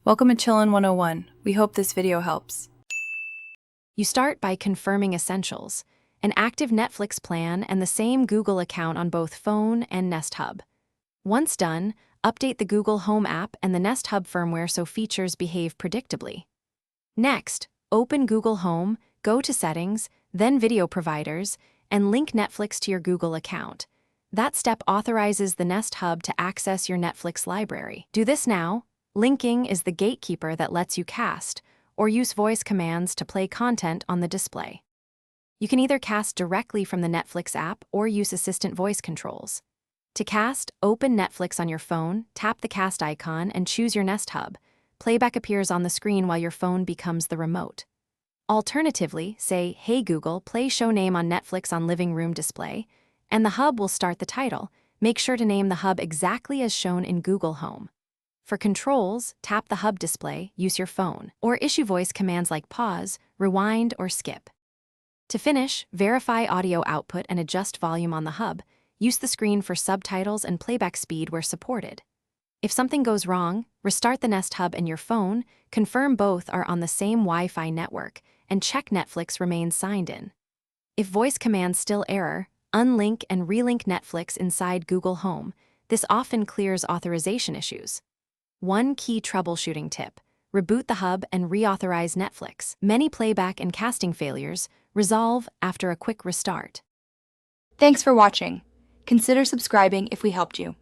Welcome to Chillin' 101. We hope this video helps. You start by confirming essentials, an active Netflix plan and the same Google account on both phone and Nest Hub. Once done, update the Google Home app and the Nest Hub firmware so features behave predictably. Next, open Google Home, go to Settings, then Video Providers, and link Netflix to your Google account. That step authorizes the Nest Hub to access your Netflix library. Do this now. Linking is the gatekeeper that lets you cast, or use voice commands to play content on the display. You can either cast directly from the Netflix app or use assistant voice controls. To cast, open Netflix on your phone, tap the cast icon, and choose your Nest Hub. Playback appears on the screen while your phone becomes the remote. Alternatively, say, "Hey Google, play show name on Netflix on living room display," and the Hub will start the title. Make sure to name the Hub exactly as shown in Google Home. For controls, tap the Hub display, use your phone, or issue voice commands like pause, rewind, or skip. To finish, verify audio output and adjust volume on the Hub. Use the screen for subtitles and playback speed where supported. If something goes wrong, restart the Nest Hub and your phone, confirm both are on the same Wi-Fi network, and check Netflix remains signed in. If voice commands still error, unlink and relink Netflix inside Google Home. This often clears authorization issues. One key troubleshooting tip: reboot the Hub and reauthorize Netflix. Many playback and casting failures resolve after a quick restart. Thanks for watching. Consider subscribing if we helped you.